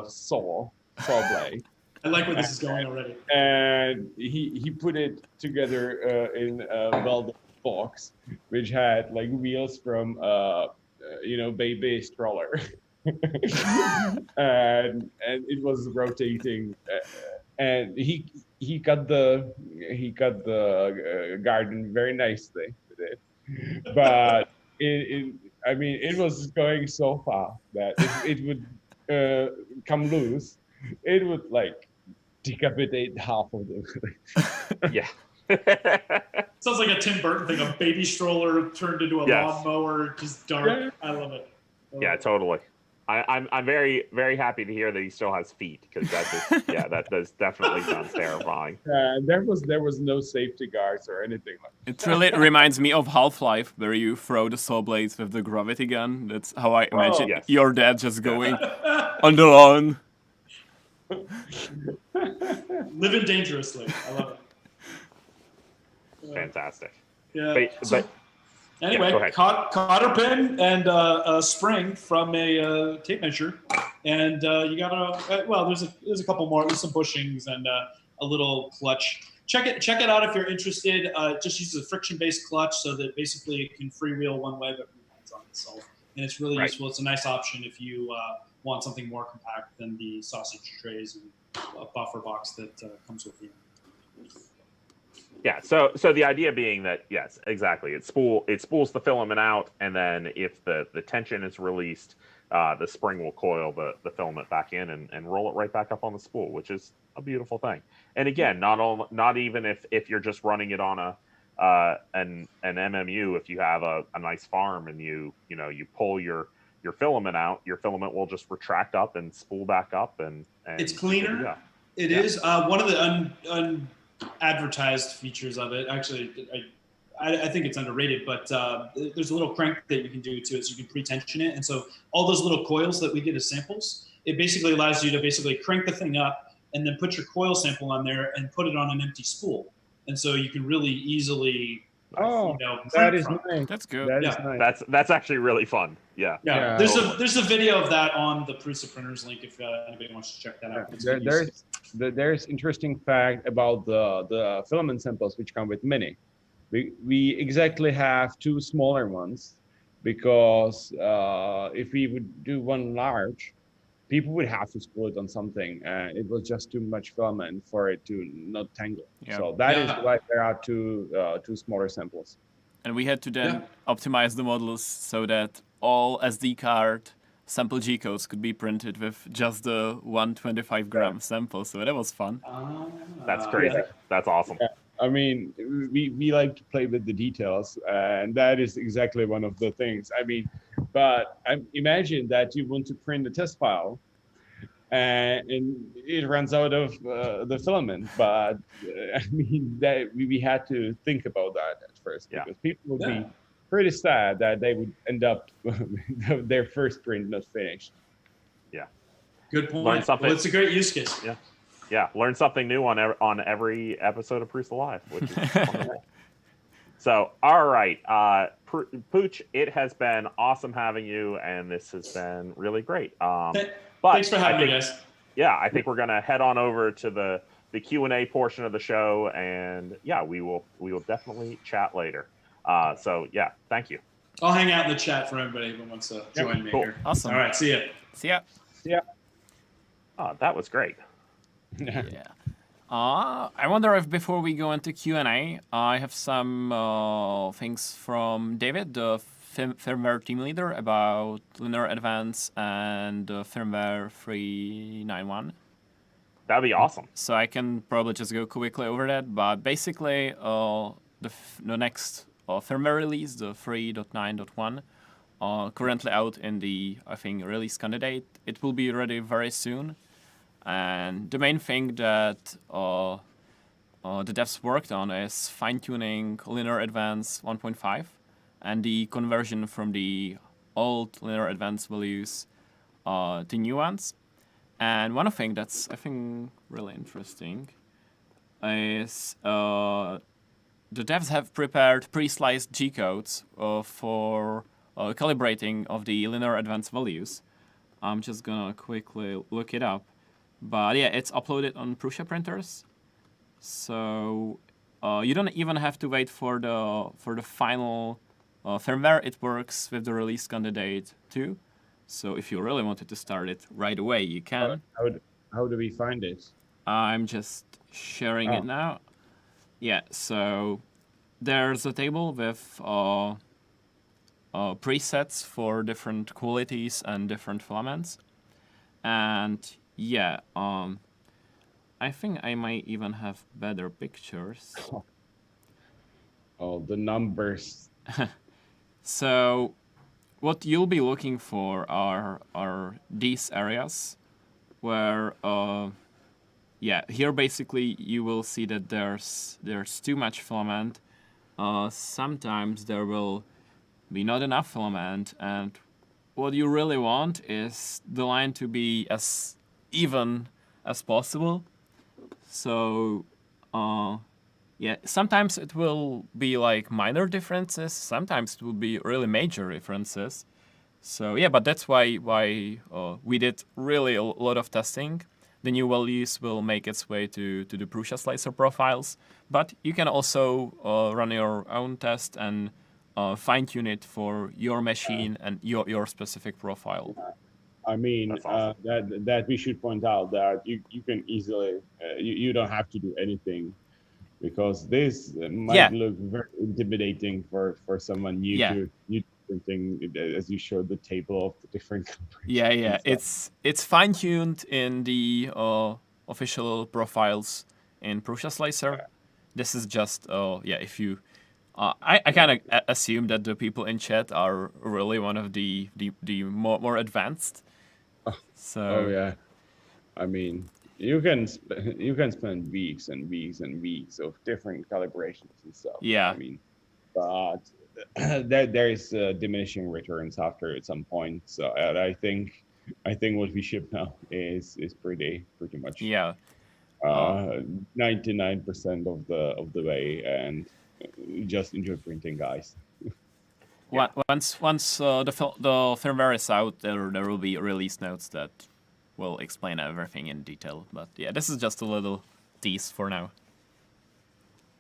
saw blade. I like where this is going already. And he put it together in a welded box, which had like wheels from baby stroller, and it was rotating, and he cut the garden very nicely with it, but it was going so fast that if it would come loose, it would like decapitate half of them. Yeah. Sounds like a Tim Burton thing, a baby stroller turned into a lawnmower, just dark. Yeah. I love it. Yeah, totally. I'm very, very happy to hear that he still has feet, because that does definitely sounds terrifying. There was no safety guards or anything like that. It really reminds me of Half-Life, where you throw the saw blades with the gravity gun. That's how I imagine your dad just going on the lawn. Living dangerously. I love it. Fantastic. Yeah. But anyway, go ahead. cotter pin and a spring from a tape measure, and you got there's a couple more. There's some bushings and a little clutch. Check it out if you're interested. It just uses a friction-based clutch, so that basically it can freewheel one way but remains on itself, and it's really useful. It's a nice option if you want something more compact than the sausage trays and a buffer box that comes with you. Yeah, so the idea being that, yes, exactly, it spools the filament out, and then if the tension is released, the spring will coil the filament back in and roll it right back up on the spool, which is a beautiful thing. And again, not even if you're just running it on an MMU, if you have a nice farm and you pull your filament out, your filament will just retract up and spool back up, and it's cleaner. Yeah. It is one of the advertised features of it. Actually, I think it's underrated, but there's a little crank that you can do to it, so you can pre-tension it. And so all those little coils that we get as samples, it basically allows you to basically crank the thing up and then put your coil sample on there and put it on an empty spool. And so you can really easily that is nice. That's good. That is nice. That's actually really fun. Yeah. There's a video of that on the Prusa printers link if anybody wants to check that out. There's interesting fact about the filament samples which come with Mini. We exactly have two smaller ones, because if we would do one large, people would have to spool it on something, and it was just too much filament for it to not tangle. Yeah. So that is why there are two smaller samples. And we had to then optimize the models so that all SD card sample G codes could be printed with just the 125 gram sample. So that was fun. That's crazy. Yeah. That's awesome. Yeah. I mean, we like to play with the details, and that is exactly one of the things. I mean, but imagine that you want to print a test file, and it runs out of the filament. But I mean, that we had to think about that at first, because people would be pretty sad that they would end up their first print not finished. Yeah. Good point. Learn something. Well, it's a great use case. Yeah. Yeah, learn something new on every episode of Prusa Live, which is wonderful. So, all right, Pooch, it has been awesome having you, and this has been really great. But thanks for having me, guys. Yeah, I think we're gonna head on over to the Q&A portion of the show, and we will definitely chat later. So yeah, thank you. I'll hang out in the chat for everybody who wants to join me here. Awesome. All right, see ya. See ya. See ya. Oh, that was great. Yeah. I wonder if before we go into Q&A, I have some things from David, the firmware team leader, about Linear Advance and firmware 391. That'd be awesome. So I can probably just go quickly over that, but basically the next firmware release, the 3.9.1, currently out in the, I think, release candidate. It will be ready very soon. And the main thing that the devs worked on is fine-tuning Linear Advance 1.5 and the conversion from the old Linear Advance values to new ones. And one thing that's, I think, really interesting is the devs have prepared pre-sliced G-codes for calibrating of the linear advanced values. I'm just gonna quickly look it up. But yeah, it's uploaded on Prusa printers. So you don't even have to wait for the final firmware. It works with the release candidate too. So if you really wanted to start it right away, you can. How do we find it? I'm just sharing it now. Yeah, so there's a table with presets for different qualities and different filaments. And yeah, I think I might even have better pictures. Oh, the numbers. So what you'll be looking for are these areas where yeah, here basically you will see that there's too much filament. Sometimes there will be not enough filament, and what you really want is the line to be as even as possible. So yeah, sometimes it will be like minor differences, sometimes it will be really major differences. So yeah, but that's why we did really a lot of testing. The new values will make its way to the Prusa slicer profiles, but you can also run your own test and fine-tune it for your machine and your specific profile. I mean, awesome. that we should point out that you can easily, you don't have to do anything, because this might look very intimidating for someone new to printing, as you showed the table of the different collaborations. Yeah. It's fine-tuned in the official profiles in Prusa Slicer. This is just if you I kind of assume that the people in chat are really one of the more advanced. So oh yeah, I mean, you can spend weeks and weeks and weeks of different calibrations and stuff. Yeah. I mean, but there is diminishing returns after at some point. So I think what we ship now is pretty much 99% of the way, and just enjoy printing, guys. Once the firmware is out, there will be release notes that will explain everything in detail. But yeah, this is just a little tease for now.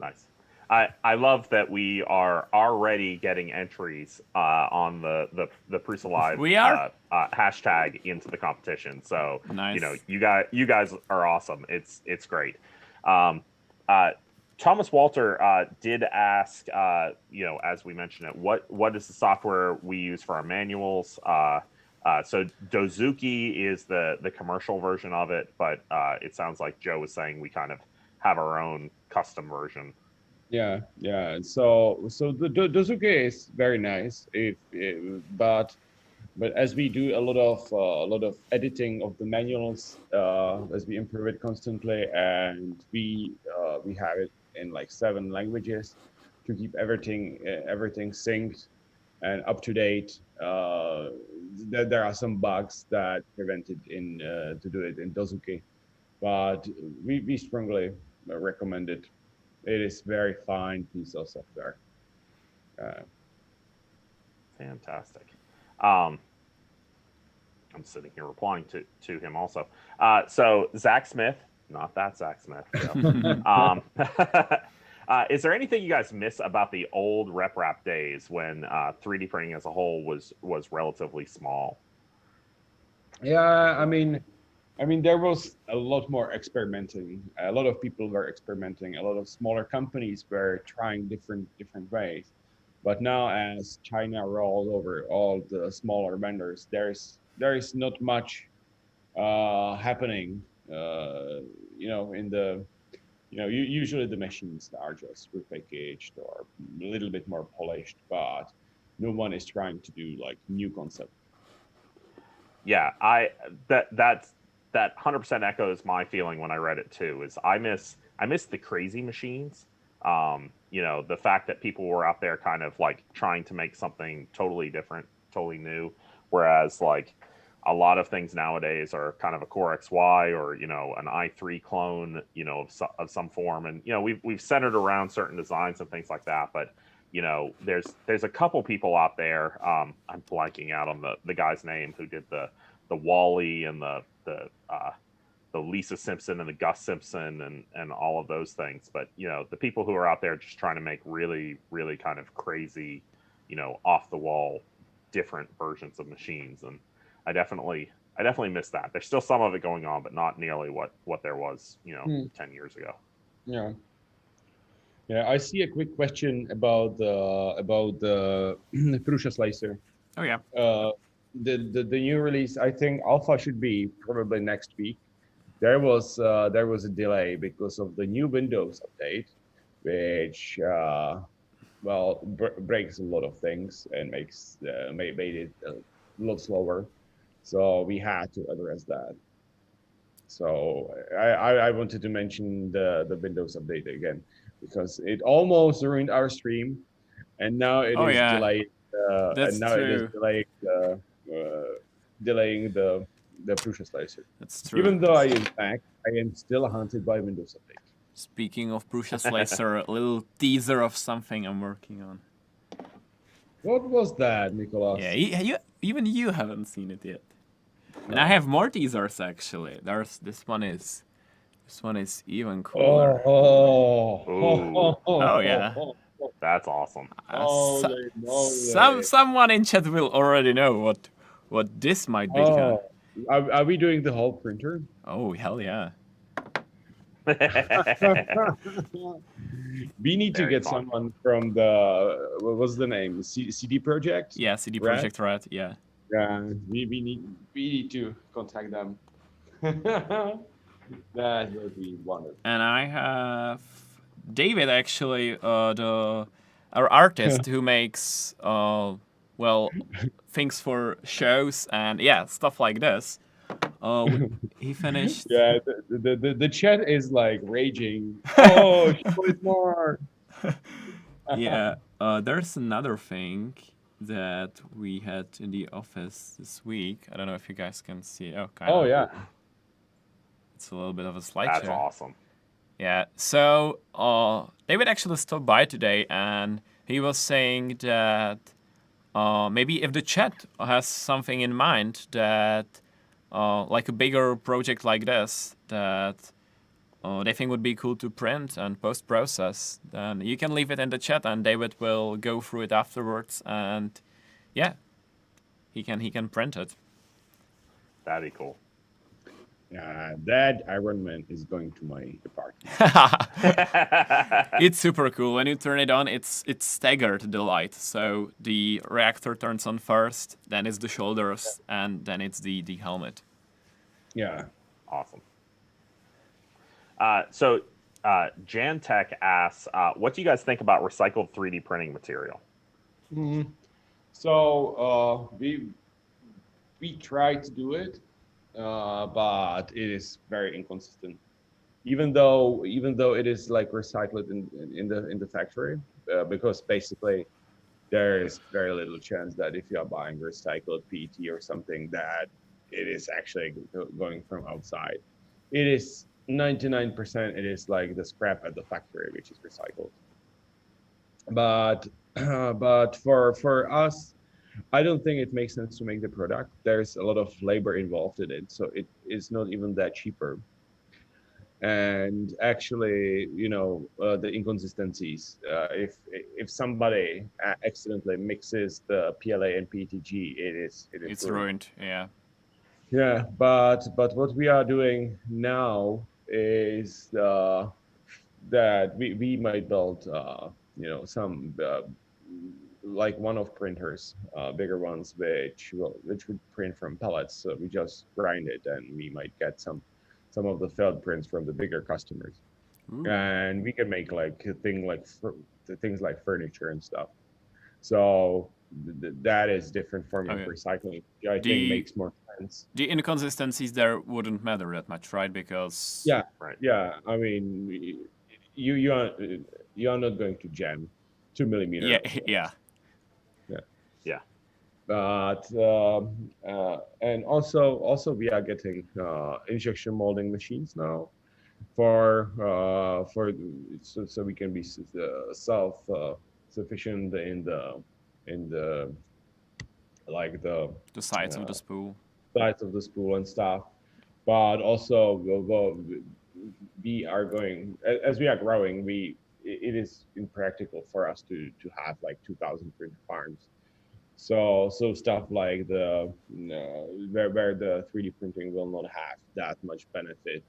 Nice. I love that we are already getting entries on the Prusa Live We are? hashtag into the competition. So Nice. you know, you guys are awesome. It's great. Thomas Walter did ask, you know, as we mentioned it, what is the software we use for our manuals? So Dozuki is the commercial version of it, but it sounds like Joe was saying we kind of have our own custom version. Yeah. So the Dozuki is very nice, but as we do a lot of editing of the manuals, as we improve it constantly, and we have it in like 7 languages to keep everything synced and up to date. There are some bugs that prevent it to do it in Dozuki, but we strongly recommend it. It is very fine piece of software. Fantastic. I'm sitting here replying to him also. So Zach Smith, not that Zach Smith. Is there anything you guys miss about the old RepRap days when 3D printing as a whole was relatively small? Yeah, I mean, there was a lot more experimenting. A lot of people were experimenting. A lot of smaller companies were trying different ways. But now, as China rolls over all the smaller vendors, there is not much happening. You know, usually the machines are just repackaged or a little bit more polished, but no one is trying to do like new concept. Yeah, that 100% echoes my feeling when I read it too. Is I miss the crazy machines. You know, the fact that people were out there kind of like trying to make something totally different, totally new, whereas like a lot of things nowadays are kind of a Core XY or, you know, an i3 clone, you know, of some form, and you know we've centered around certain designs and things like that, but you know, there's a couple people out there. I'm blanking out on the guy's name who did the Wally and the Lisa Simpson and the Gus Simpson and all of those things. But you know, the people who are out there just trying to make really, really kind of crazy, you know, off the wall, different versions of machines. And I definitely miss that. There's still some of it going on, but not nearly what there was, you know, 10 years ago. Yeah. Yeah, I see a quick question about the Prusa slicer. Oh yeah. The new release, I think alpha should be probably next week. There was a delay because of the new Windows update, which breaks a lot of things and made it a lot slower. So we had to address that. So I wanted to mention the Windows update again, because it almost ruined our stream, and now it is delayed. That's true. It is delaying the Prusa slicer. That's true. Even though I am still haunted by Windows update. Speaking of Prusa slicer, a little teaser of something I'm working on. What was that, Mikolas? Yeah, even you haven't seen it yet. And I have more teasers actually. This one is even cooler. Oh yeah. That's awesome. Someone in chat will already know what this might be. Are we doing the whole printer? Oh hell yeah. We need to get someone from the what was the name? CD Projekt? Yeah, CD Projekt Red. Yeah. Yeah, we need to contact them. That will be wonderful. And I have David actually, our artist who makes things for shows and stuff like this. He finished. Yeah, the chat is like raging. Oh, show it more. Yeah, there's another thing that we had in the office this week. I don't know if you guys can see. Oh, kind of. Oh yeah. It's a little bit of a slideshow. That's awesome. Yeah. So David actually stopped by today, and he was saying that maybe if the chat has something in mind that like a bigger project like this that they think would be cool to print and post-process, then you can leave it in the chat and David will go through it afterwards, and yeah, he can print it. That'd be cool. Yeah, that Iron Man is going to my apartment. It's super cool. When you turn it on, it's staggered, the light. So the reactor turns on first, then it's the shoulders, and then it's the helmet. Yeah. Awesome. So Jantech asks, what do you guys think about recycled 3D printing material? Mm-hmm. So we try to do it, but it is very inconsistent. Even though it is like recycled in the factory, because basically there is very little chance that if you are buying recycled PET or something that it is actually going from outside. It is 99%. It is like the scrap at the factory which is recycled. But for us, I don't think it makes sense to make the product. There's a lot of labor involved in it, so it is not even that cheaper. And actually, you know, the inconsistencies. If somebody accidentally mixes the PLA and PETG, it's ruined. Yeah. Yeah, but what we are doing now is that we might build you know, some like one-off printers, bigger ones, which would print from pellets. So we just grind it, and we might get some of the failed prints from the bigger customers. Ooh. And we can make like things like furniture and stuff. So that is different form of recycling. I think makes more sense. The inconsistencies there wouldn't matter that much, right? Because I mean, you are not going to jam 2 millimeter. Yeah. But and also we are getting injection molding machines now so we can be sufficient in the like the sides of the spool. sides of the spool and stuff, but also we are going as we are growing. It is impractical for us to have like 2,000 printer farms. So stuff like the where the 3D printing will not have that much benefit.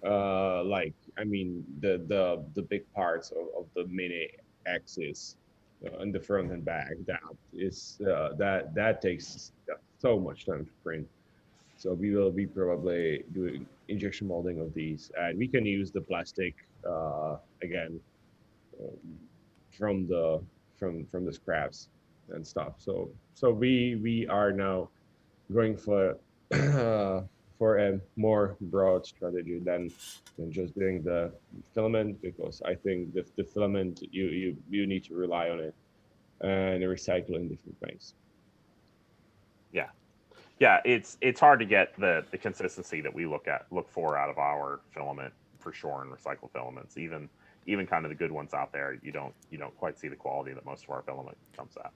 Like I mean the big parts of the mini axis in the front and back, that is that takes so much time to print. So we will be probably doing injection molding of these, and we can use the plastic again from the scraps and stuff. So we are now going for for a more broad strategy than just doing the filament, because I think the filament you need to rely on it and recycle in different ways. Yeah, it's hard to get the consistency that we look for out of our filament for sure, and recycled filaments. Even kind of the good ones out there, you don't quite see the quality that most of our filament comes at.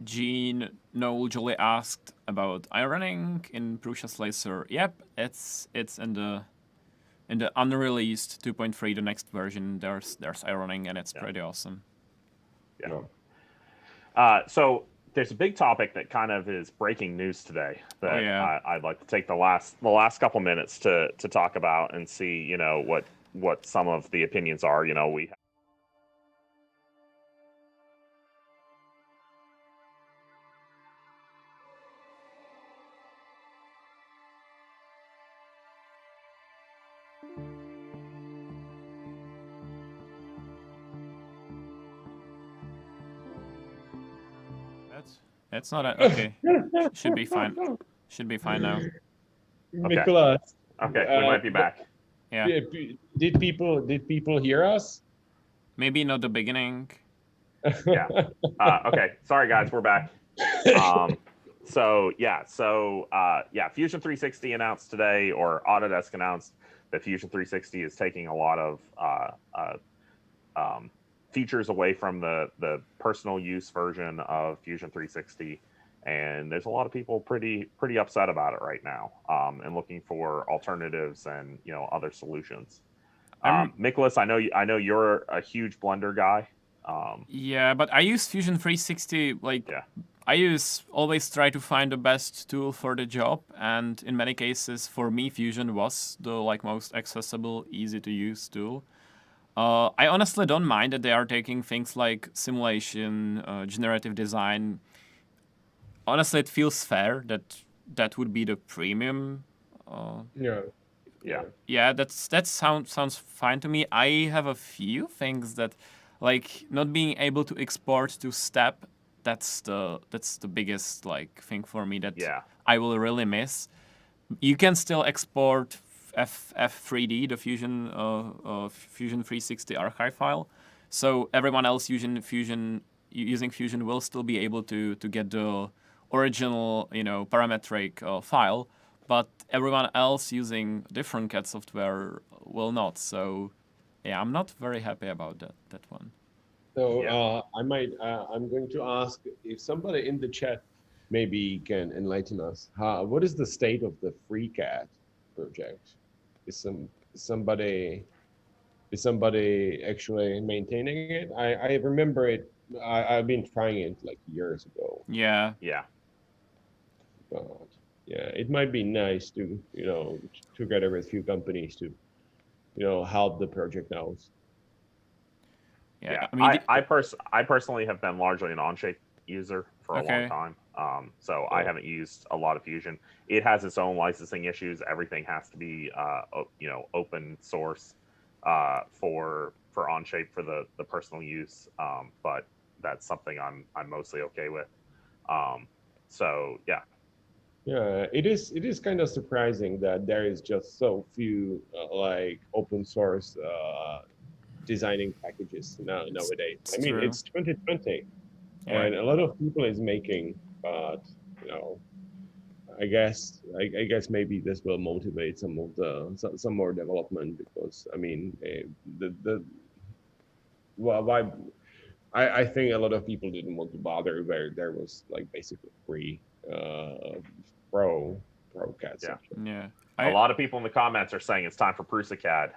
Gene Noel Jolie asked about ironing in Prusa's laser. Yep, it's in the unreleased 2.3, the next version. There's ironing, and it's pretty awesome. Yeah. So there's a big topic that kind of is breaking news today that I'd like to take the last couple minutes to talk about and see what some of the opinions are. We It's not okay. Should be fine. Should be fine now. Okay. Mikolas. Okay, we might be back. Yeah. Did people hear us? Maybe not the beginning. Yeah. Okay. Sorry, guys. We're back. Fusion 360 announced today, or Autodesk announced that Fusion 360 is taking a lot of features away from the personal use version of Fusion 360, and there's a lot of people pretty upset about it right now, and looking for alternatives and other solutions. Mikolas, I know you're a huge Blender guy. Yeah, but I use Fusion 360 I always try to find the best tool for the job, and in many cases for me Fusion was the most accessible, easy to use tool. I honestly don't mind that they are taking things like simulation, generative design. Honestly, it feels fair that would be the premium. Yeah, that sounds fine to me. I have a few things that, not being able to export to step. That's the biggest thing for me that I will really miss. You can still export F3D, the Fusion 360 archive file. So everyone else using Fusion will still be able to get the original parametric file, but everyone else using different CAD software will not. So yeah, I'm not very happy about that one. So I'm going to ask if somebody in the chat maybe can enlighten us. What is the state of the FreeCAD project? Is somebody actually maintaining it? I remember it. I've been trying it years ago. Yeah. But yeah, it might be nice to together with a few companies to help the project out. Yeah. I personally have been largely an Onshape user for a long time. So I haven't used a lot of Fusion. It has its own licensing issues. Everything has to be open source for Onshape for the personal use. But that's something I'm mostly okay with. So yeah. Yeah, it is kind of surprising that there is just so few open source designing packages nowadays. I mean, it's 2020, and a lot of people is making, but I guess maybe this will motivate some more development, because I mean why I think a lot of people didn't want to bother where there was like basically free pro CAD Yeah. section. Yeah. A lot of people in the comments are saying it's time for Prusa CAD,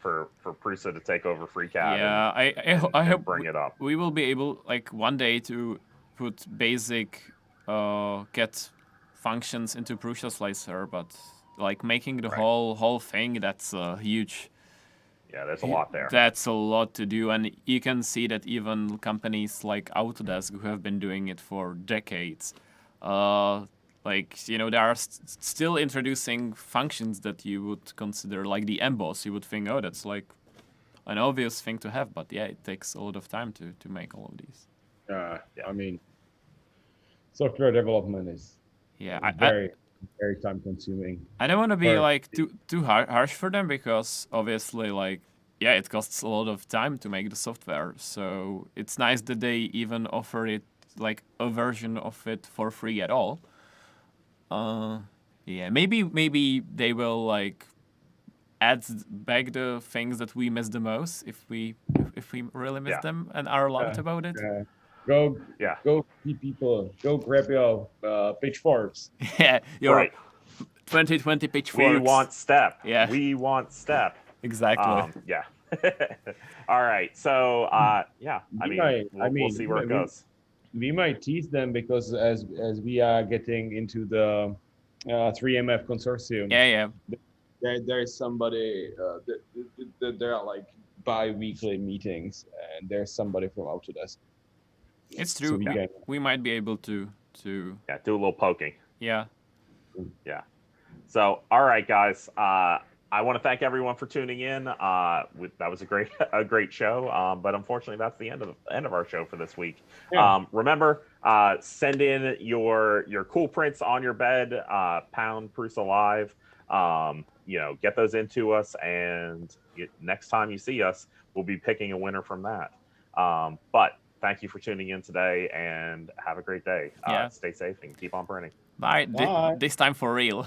for Prusa to take over free CAD. Yeah, and I hope bring it up. we will be able, like, one day to put basic get functions into Prusa Slicer, but like making the Right. whole thing, that's huge. Yeah, there's a lot there. That's a lot to do, and you can see that even companies like Autodesk, who have been doing it for decades, like, you know, they are still introducing functions that you would consider, like the emboss. You would think, oh, that's like an obvious thing to have, but yeah, it takes a lot of time to make all of these. Yeah. I mean, software development is very time consuming. I don't want to be like too harsh for them, because obviously, like, yeah, it costs a lot of time to make the software. So it's nice that they even offer it, like, a version of it for free at all. Yeah, maybe they will, like, add back the things that we miss the most, if we really miss them and are allowed about it. Go people, go grab your pitchforks. Yeah, your Right. 2020 pitchforks. We want step. Yeah. We want step. Exactly. Yeah. All right. So yeah, we'll see where it goes. We might tease them because as we are getting into the 3MF consortium. Yeah. There's somebody there are like bi-weekly meetings, and there's somebody from Autodesk. It's true. So we might be able to do a little poking. Yeah. So, all right, guys. I want to thank everyone for tuning in. That was a great show. But unfortunately, that's the end of our show for this week. Yeah. Remember, send in your cool prints on your bed. Pound Prusa Live. Get those into us, and next time you see us, we'll be picking a winner from that. But thank you for tuning in today, and have a great day. Stay safe and keep on printing. Bye. This time for real.